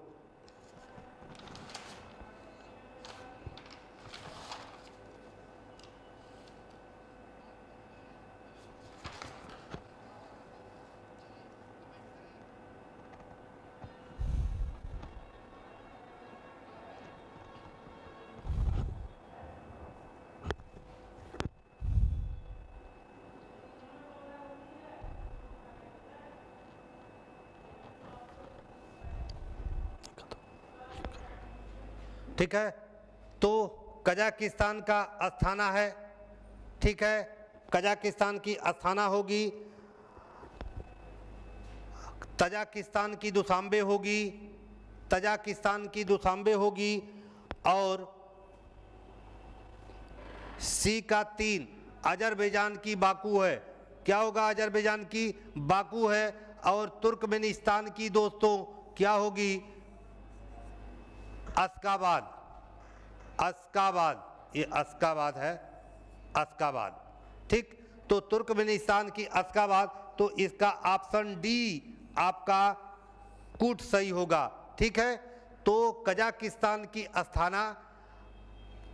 ठीक है, तो कजाकिस्तान का अस्थाना है, ठीक है, कजाकिस्तान की अस्थाना होगी, तजाकिस्तान की दुशांबे होगी, तजाकिस्तान की दुशांबे होगी, और सी का 3 अजरबैजान की बाकू है। क्या होगा? अजरबैजान की बाकू है। और तुर्कमेनिस्तान की दोस्तों क्या होगी? अशखाबाद। अशखाबाद, ये अशखाबाद है, अशखाबाद, ठीक। तो तुर्कमेनिस्तान की अशखाबाद, तो इसका ऑप्शन डी आपका कूट सही होगा। ठीक है। तो कजाकिस्तान की अस्ताना,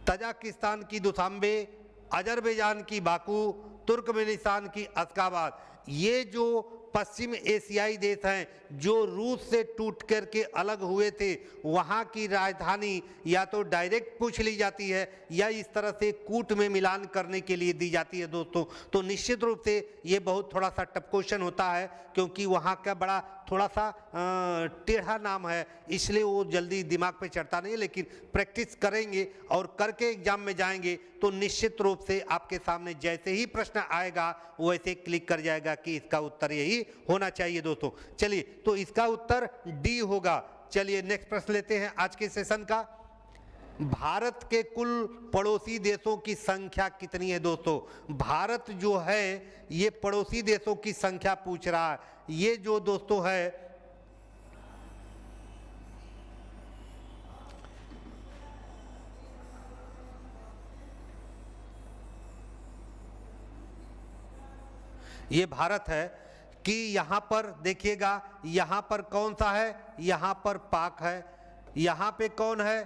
तजाकिस्तान की दुशांबे, अजरबैजान की बाकू, तुर्कमेनिस्तान की अश्गाबाद, ये जो पश्चिम एशियाई देश हैं जो रूस से टूट करके अलग हुए थे, वहाँ की राजधानी या तो डायरेक्ट पूछ ली जाती है या इस तरह से कूट में मिलान करने के लिए दी जाती है दोस्तों। तो निश्चित रूप से ये बहुत थोड़ा सा टफ क्वेश्चन होता है, क्योंकि वहाँ का बड़ा थोड़ा सा टेढ़ा नाम है, इसलिए वो जल्दी दिमाग पे चढ़ता नहीं है। लेकिन प्रैक्टिस करेंगे और करके एग्जाम में जाएंगे तो निश्चित रूप से आपके सामने जैसे ही प्रश्न आएगा वैसे क्लिक कर जाएगा कि इसका उत्तर यही होना चाहिए दोस्तों। चलिए, तो इसका उत्तर डी होगा। चलिए नेक्स्ट प्रश्न लेते हैं आज के सेशन का। भारत के कुल पड़ोसी देशों की संख्या कितनी है दोस्तों? भारत जो है ये पड़ोसी देशों की संख्या पूछ रहा है। ये जो दोस्तों है ये भारत है कि यहाँ पर देखिएगा, यहाँ पर कौन सा है, यहाँ पर पाक है, यहाँ पे कौन है,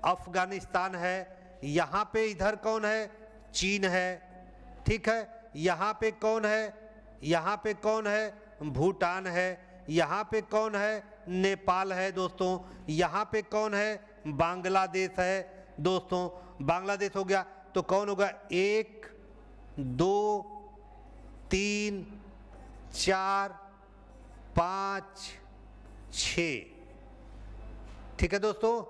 अफगानिस्तान है, यहाँ पे इधर कौन है, चीन है, ठीक है। यहाँ पे कौन है, यहाँ पे कौन है, भूटान है, यहाँ पे कौन है, नेपाल है दोस्तों, यहाँ पे कौन है, बांग्लादेश है दोस्तों। बांग्लादेश हो गया तो कौन होगा, 1 2 3 4 5 6, ठीक है दोस्तों।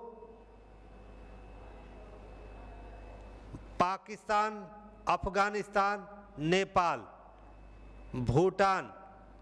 पाकिस्तान, अफगानिस्तान, नेपाल, भूटान,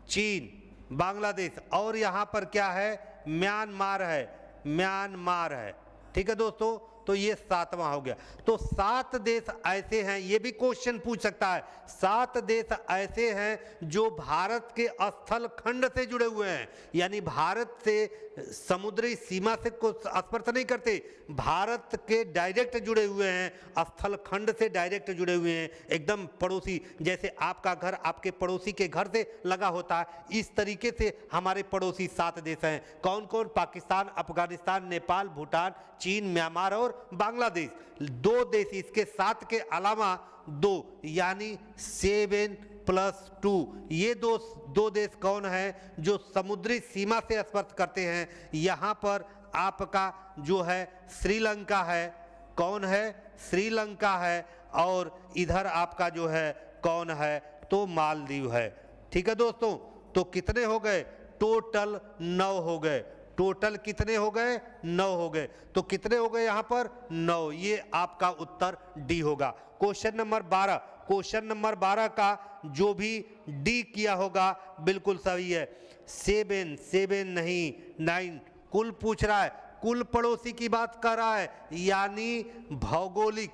चीन, बांग्लादेश और यहाँ पर क्या है, म्यांमार है, म्यांमार है, ठीक है दोस्तों। तो ये 7वां हो गया। तो 7 देश ऐसे हैं, ये भी क्वेश्चन पूछ सकता है, 7 देश ऐसे हैं जो भारत के स्थल खंड से जुड़े हुए हैं, यानी भारत से समुद्री सीमा से कुछ स्पर्श नहीं करते, भारत के डायरेक्ट जुड़े हुए हैं, स्थल खंड से डायरेक्ट जुड़े हुए हैं, एकदम पड़ोसी। जैसे आपका घर आपके पड़ोसी के घर से लगा होता है, इस तरीके से हमारे पड़ोसी 7 देश हैं। कौन कौन? पाकिस्तान, अफगानिस्तान, नेपाल, भूटान, चीन, म्यांमार और बांग्लादेश। 2 देश, इसके 7 के अलावा 2 यानी 7+2, ये दो देश कौन है जो समुद्री सीमा से स्पर्श करते हैं। यहाँ पर आपका जो है श्रीलंका है, कौन है, श्रीलंका है, और इधर आपका जो है कौन है, तो मालदीव है, ठीक है दोस्तों। तो कितने हो गए, टोटल 9 हो गए। टोटल कितने हो गए, 9 हो गए। तो कितने हो गए यहाँ पर, 9। ये आपका उत्तर डी होगा। क्वेश्चन नंबर 12, क्वेश्चन नंबर 12 का जो भी डी किया होगा बिल्कुल सही है। 7 नहीं 9, कुल पूछ रहा है, कुल पड़ोसी की बात कर रहा है, यानी भौगोलिक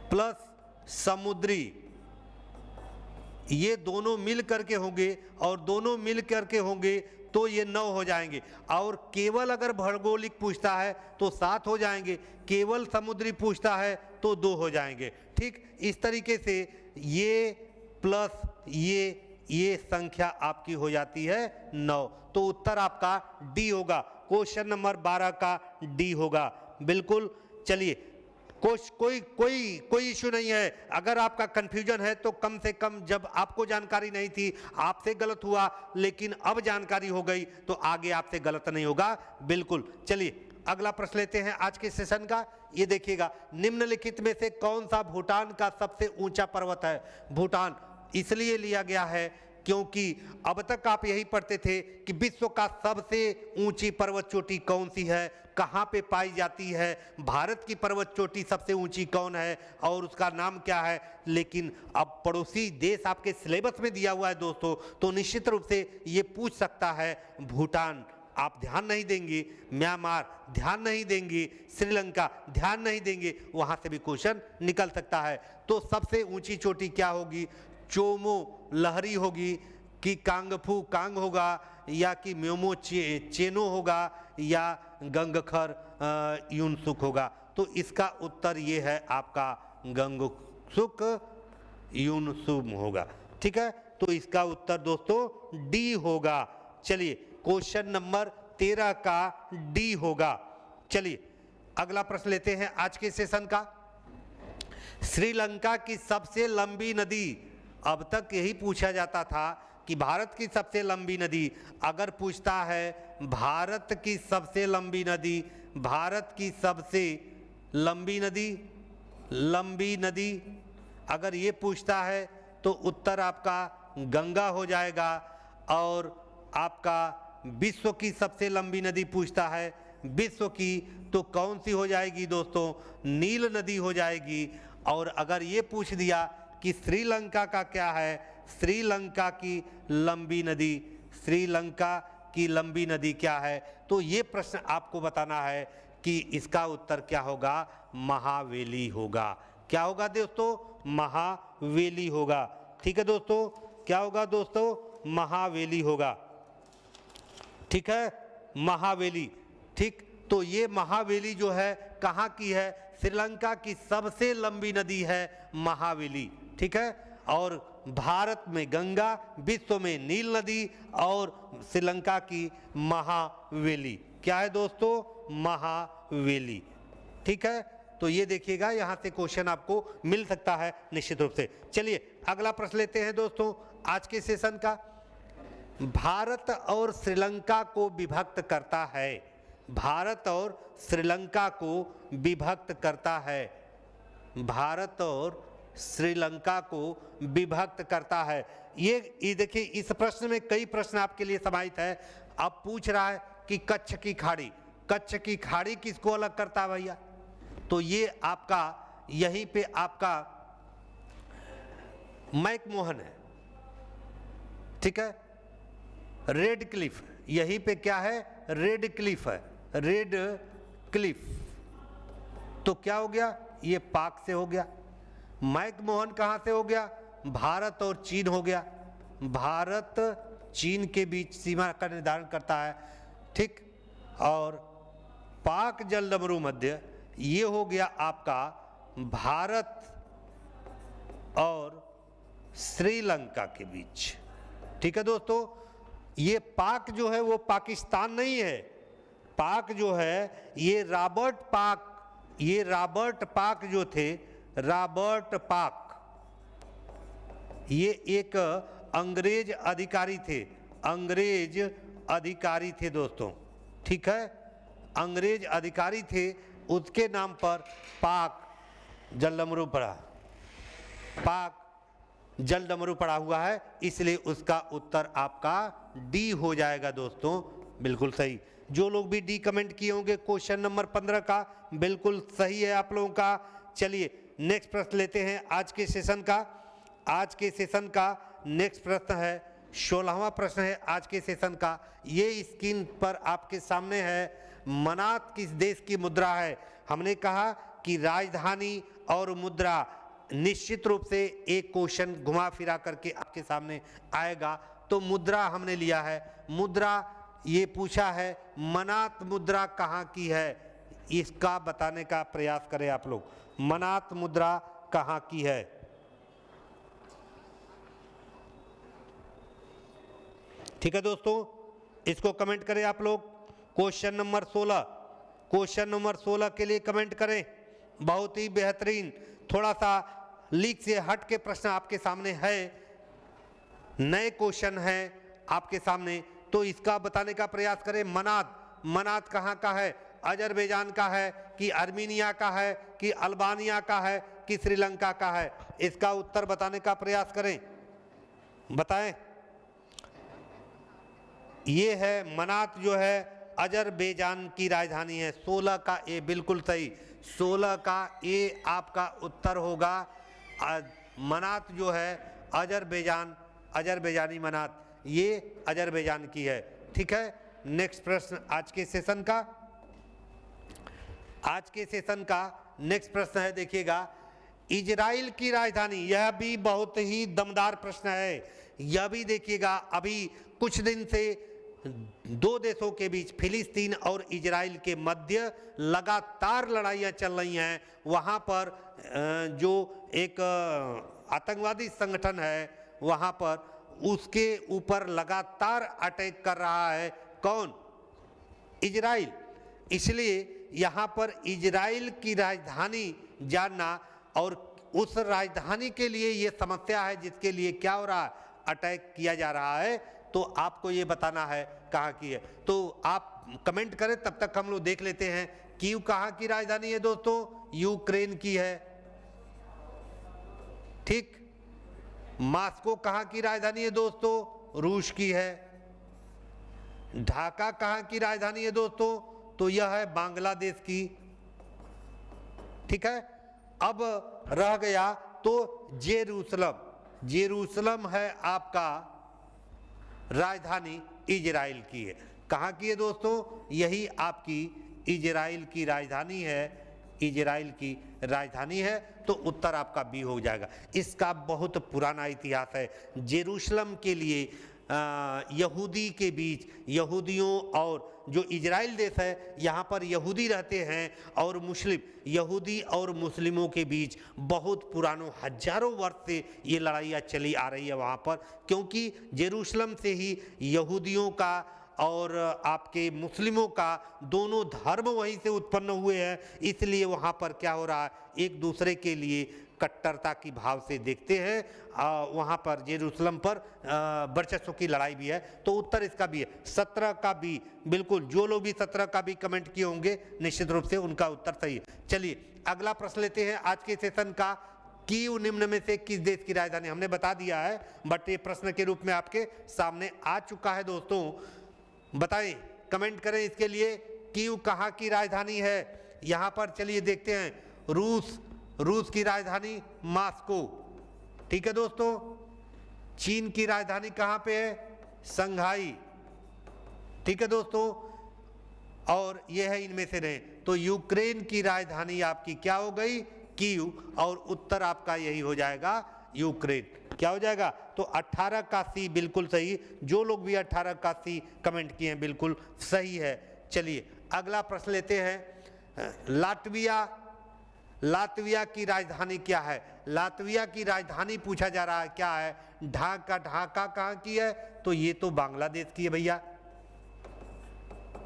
प्लस समुद्री, ये दोनों मिल करके होंगे, और दोनों मिल करके होंगे तो ये 9 हो जाएंगे। और केवल अगर भौगोलिक पूछता है तो 7 हो जाएंगे, केवल समुद्री पूछता है तो 2 हो जाएंगे, ठीक। इस तरीके से ये प्लस ये संख्या आपकी हो जाती है 9। तो उत्तर आपका डी होगा। क्वेश्चन नंबर 12 का डी होगा, बिल्कुल। चलिए, कोई इशू नहीं है। अगर आपका कंफ्यूजन है तो कम से कम, जब आपको जानकारी नहीं थी, आपसे गलत हुआ, लेकिन अब जानकारी हो गई तो आगे आपसे गलत नहीं होगा, बिल्कुल। चलिए अगला प्रश्न लेते हैं आज के सेशन का। ये देखिएगा, निम्नलिखित में से कौन सा भूटान का सबसे ऊंचा पर्वत है? भूटान इसलिए लिया गया है क्योंकि अब तक आप यही पढ़ते थे कि विश्व का सबसे ऊंची पर्वत चोटी कौन सी है, कहाँ पे पाई जाती है, भारत की पर्वत चोटी सबसे ऊंची कौन है और उसका नाम क्या है। लेकिन अब पड़ोसी देश आपके सिलेबस में दिया हुआ है दोस्तों, तो निश्चित रूप से ये पूछ सकता है। भूटान आप ध्यान नहीं देंगे, म्यांमार ध्यान नहीं देंगे, श्रीलंका ध्यान नहीं देंगे, वहाँ से भी क्वेश्चन निकल सकता है। तो सबसे ऊंची चोटी क्या होगी? चोमो लहरी होगी कि कांगफू कांग होगा, या कि म्योमो चेनो होगा, या गंगखर युनसुक होगा। तो इसका उत्तर ये है आपका गंगसुक युनसुम होगा, ठीक है। तो इसका उत्तर दोस्तों डी होगा। चलिए क्वेश्चन नंबर 13 का डी होगा। चलिए अगला प्रश्न लेते हैं आज के सेशन का। श्रीलंका की सबसे लंबी नदी, अब तक यही पूछा जाता था कि भारत की सबसे लंबी नदी, अगर पूछता है भारत की सबसे लंबी नदी, भारत की सबसे लंबी नदी अगर ये पूछता है तो उत्तर आपका गंगा हो जाएगा। और आपका विश्व की सबसे लंबी नदी पूछता है विश्व की, तो कौन सी हो जाएगी दोस्तों? नील नदी हो जाएगी। और अगर ये पूछ दिया कि श्रीलंका का क्या है, श्रीलंका की लंबी नदी, श्रीलंका की लंबी नदी क्या है, तो ये प्रश्न आपको बताना है कि इसका उत्तर क्या होगा? महावेली होगा। क्या होगा दोस्तों? महावेली होगा। ठीक है दोस्तों, क्या होगा दोस्तों? महावेली होगा। ठीक है, महावेली। ठीक, तो ये महावेली जो है कहाँ की है? श्रीलंका की सबसे लंबी नदी है महावेली। ठीक है, और भारत में गंगा, विश्व में नील नदी और श्रीलंका की महावेली। क्या है दोस्तों? महावेली। ठीक है, तो ये देखिएगा, यहाँ से क्वेश्चन आपको मिल सकता है निश्चित रूप से। चलिए अगला प्रश्न लेते हैं दोस्तों आज के सेशन का। भारत और श्रीलंका को विभक्त करता है, भारत और श्रीलंका को विभक्त करता है, भारत और श्रीलंका को विभक्त करता है। ये देखिए, इस प्रश्न में कई प्रश्न आपके लिए समाहित है। अब पूछ रहा है कि कच्छ की खाड़ी, कच्छ की खाड़ी किसको अलग करता है भैया? तो ये आपका यहीं पे आपका मैकमोहन है। ठीक है, रेड क्लिफ, यहीं पे क्या है? रेड क्लिफ है, रेड क्लिफ। तो क्या हो गया? ये पाक से हो गया। मैकमोहन कहाँ से हो गया? भारत और चीन हो गया। भारत चीन के बीच सीमा का निर्धारण करता है। ठीक, और पाक जलडमरू मध्य, ये हो गया आपका भारत और श्रीलंका के बीच। ठीक है दोस्तों, ये पाक जो है वो पाकिस्तान नहीं है। पाक जो है ये रॉबर्ट पाक, ये रॉबर्ट पाक जो थे, रॉबर्ट पाक, ये एक अंग्रेज अधिकारी थे, अंग्रेज अधिकारी थे दोस्तों। ठीक है, अंग्रेज अधिकारी थे, उसके नाम पर पाक जलडमरू पड़ा, पाक जलडमरू पड़ा हुआ है, इसलिए उसका उत्तर आपका डी हो जाएगा दोस्तों। बिल्कुल सही। जो लोग भी डी कमेंट किए होंगे क्वेश्चन नंबर 15 का बिल्कुल सही है आप लोगों का। चलिए नेक्स्ट प्रश्न लेते हैं आज के सेशन का। आज के सेशन का नेक्स्ट प्रश्न है, 16वां प्रश्न है आज के सेशन का। ये स्क्रीन पर आपके सामने है। मनात किस देश की मुद्रा है? हमने कहा कि राजधानी और मुद्रा, निश्चित रूप से एक क्वेश्चन घुमा फिरा करके आपके सामने आएगा। तो मुद्रा हमने लिया है, मुद्रा ये पूछा है मनात मुद्रा कहाँ की है, इसका बताने का प्रयास करें आप लोग। मनात मुद्रा कहाँ की है? ठीक है दोस्तों, इसको कमेंट करें आप लोग। क्वेश्चन नंबर 16, क्वेश्चन नंबर 16 के लिए कमेंट करें। बहुत ही बेहतरीन, थोड़ा सा लीक से हट के प्रश्न आपके सामने है, नए क्वेश्चन हैं आपके सामने, तो इसका बताने का प्रयास करें। मनात, मनात कहाँ का है? अजरबैजान का है कि आर्मीनिया का है कि अल्बानिया का है कि श्रीलंका का है? इसका उत्तर बताने का प्रयास करें, बताएं। ये है मनात, जो है अजरबैजान की राजधानी है। 16 का ए बिल्कुल सही, 16 का ए आपका उत्तर होगा। मनात जो है अजरबैजान, अजरबैजानी मनात, ये अजरबैजान की है। ठीक है, नेक्स्ट प्रश्न आज के सेशन का, आज के सेशन का नेक्स्ट प्रश्न है, देखिएगा। इजराइल की राजधानी, यह भी बहुत ही दमदार प्रश्न है। यह भी देखिएगा, अभी कुछ दिन से दो देशों के बीच, फिलिस्तीन और इजराइल के मध्य लगातार लड़ाइयाँ चल रही हैं। वहाँ पर जो एक आतंकवादी संगठन है, वहाँ पर उसके ऊपर लगातार अटैक कर रहा है। कौन? इजराइल। इसलिए यहाँ पर इजराइल की राजधानी जानना और उस राजधानी के लिए ये समस्या है जिसके लिए क्या हो रहा है, अटैक किया जा रहा है, तो आपको ये बताना है कहाँ की है। तो आप कमेंट करें, तब तक हम लोग देख लेते हैं कीव कहाँ की राजधानी है दोस्तों, यूक्रेन की है। ठीक। मॉस्को कहाँ की राजधानी है दोस्तों, रूस की है। ढाका कहाँ की राजधानी है दोस्तों, तो यह है बांग्लादेश की। ठीक है। अब रह गया तो जेरूसलम। जेरूसलम है आपका राजधानी इजराइल की है। कहाँ की है दोस्तों, यही आपकी इजराइल की राजधानी है। इजराइल की राजधानी है, तो उत्तर आपका बी हो जाएगा। इसका बहुत पुराना इतिहास है। जेरूसलम के लिए यहूदी के बीच, यहूदियों और जो इजराइल देश है यहाँ पर यहूदी रहते हैं और मुस्लिम, यहूदी और मुस्लिमों के बीच बहुत पुरानों हजारों वर्ष से ये लड़ाइयाँ चली आ रही है वहाँ पर, क्योंकि जेरूसलम से ही यहूदियों का और आपके मुस्लिमों का दोनों धर्म वहीं से उत्पन्न हुए हैं। इसलिए वहाँ पर क्या हो रहा है, एक दूसरे के लिए कट्टरता की भाव से देखते हैं। वहाँ पर जेरूसलम पर वर्चस्व की लड़ाई भी है, तो उत्तर इसका भी है। 17 का बी, बिल्कुल। जो लोग भी 17 का भी कमेंट किए होंगे निश्चित रूप से उनका उत्तर सही है। चलिए अगला प्रश्न लेते हैं आज के सेशन का। कीव निम्न में से किस देश की राजधानी? हमने बता दिया है, बट ये प्रश्न के रूप में आपके सामने आ चुका है दोस्तों। बताएं, कमेंट करें इसके लिए, कीव कहाँ की राजधानी है। यहाँ पर चलिए देखते हैं, रूस, रूस की राजधानी मॉस्को। ठीक है दोस्तों। चीन की राजधानी कहाँ पे है, संघाई। ठीक है दोस्तों। और यह है इनमें से नहीं, तो यूक्रेन की राजधानी आपकी क्या हो गई, कीव, और उत्तर आपका यही हो जाएगा यूक्रेन। क्या हो जाएगा, तो 18 का सी बिल्कुल सही। जो लोग भी 18 का सी कमेंट किए हैं बिल्कुल सही है। चलिए अगला प्रश्न लेते हैं। लातविया, लातविया की राजधानी क्या है? लातविया की राजधानी पूछा जा रहा है क्या है, ढाका। ढाका कहाँ की है, तो ये तो बांग्लादेश की है भैया,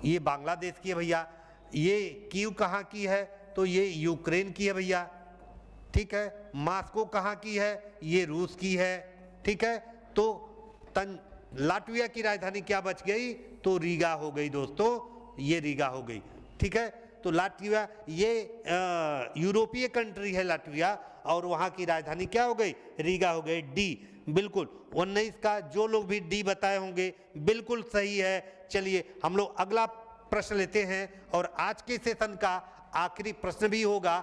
ये बांग्लादेश की है भैया। ये कीव कहाँ की है, तो ये यूक्रेन की है भैया। ठीक है। मॉस्को कहाँ की है, ये रूस की है। ठीक है। तो लातविया की राजधानी क्या बच गई, तो रीगा हो गई दोस्तों, ये रीगा हो गई। ठीक है। तो लातविया ये यूरोपीय कंट्री है लातविया, और वहाँ की राजधानी क्या हो गई, रीगा हो गई। डी, बिल्कुल 19 का जो लोग भी डी बताए होंगे बिल्कुल सही है। चलिए हम लोग अगला प्रश्न लेते हैं, और आज के सेशन का आखिरी प्रश्न भी होगा।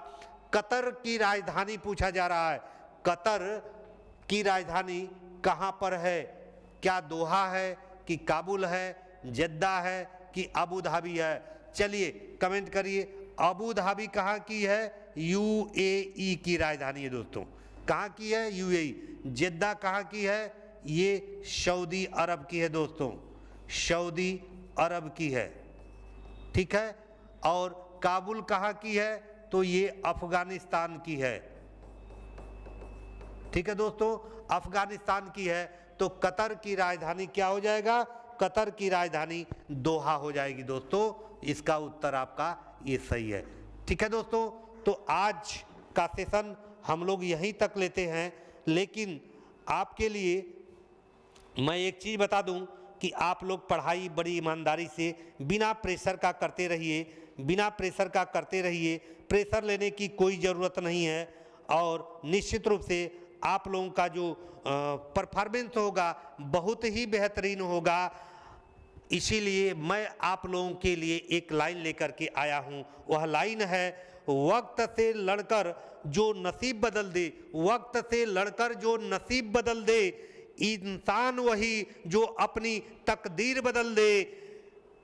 कतर की राजधानी पूछा जा रहा है। कतर की राजधानी कहाँ पर है, क्या दोहा है कि काबुल है, जद्दा है कि अबू धाबी है? चलिए कमेंट करिए। अबू धाबी कहाँ की है, यूएई की राजधानी है दोस्तों। कहाँ की है, यूएई। जद्दा कहाँ की है, ये सऊदी अरब की है दोस्तों, सऊदी अरब की है। ठीक है। और काबुल कहाँ की है, तो ये अफगानिस्तान की है। ठीक है दोस्तों, अफगानिस्तान की है। तो कतर की राजधानी क्या हो जाएगा, कतर की राजधानी दोहा हो जाएगी दोस्तों। इसका उत्तर आपका ये सही है। ठीक है दोस्तों, तो आज का सेशन हम लोग यहीं तक लेते हैं, लेकिन आपके लिए मैं एक चीज़ बता दूं कि आप लोग पढ़ाई बड़ी ईमानदारी से बिना प्रेशर का करते रहिए, बिना प्रेशर का करते रहिए। प्रेशर लेने की कोई ज़रूरत नहीं है, और निश्चित रूप से आप लोगों का जो परफॉर्मेंस होगा बहुत ही बेहतरीन होगा। इसीलिए मैं आप लोगों के लिए एक लाइन लेकर के आया हूँ। वह लाइन है, वक्त से लड़कर जो नसीब बदल दे, वक्त से लड़कर जो नसीब बदल दे, इंसान वही जो अपनी तकदीर बदल दे।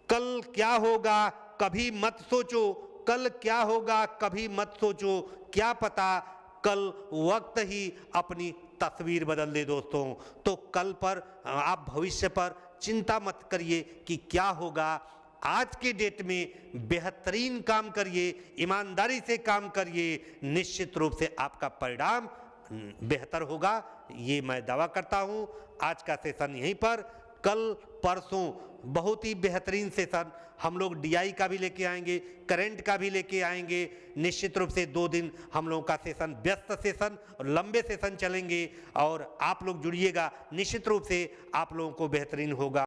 कल क्या होगा कभी मत सोचो, कल क्या होगा कभी मत सोचो, क्या पता कल वक्त ही अपनी तस्वीर बदल दे दोस्तों। तो कल पर आप भविष्य पर चिंता मत करिए कि क्या होगा। आज के डेट में बेहतरीन काम करिए, ईमानदारी से काम करिए, निश्चित रूप से आपका परिणाम बेहतर होगा, ये मैं दावा करता हूँ। आज का सेशन यहीं पर, कल परसों बहुत ही बेहतरीन सेशन हम लोग डीआई का भी लेके आएंगे, करंट का भी लेके आएंगे। निश्चित रूप से 2 दिन हम लोगों का सेशन व्यस्त सेशन और लंबे सेशन चलेंगे, और आप लोग जुड़िएगा, निश्चित रूप से आप लोगों को बेहतरीन होगा।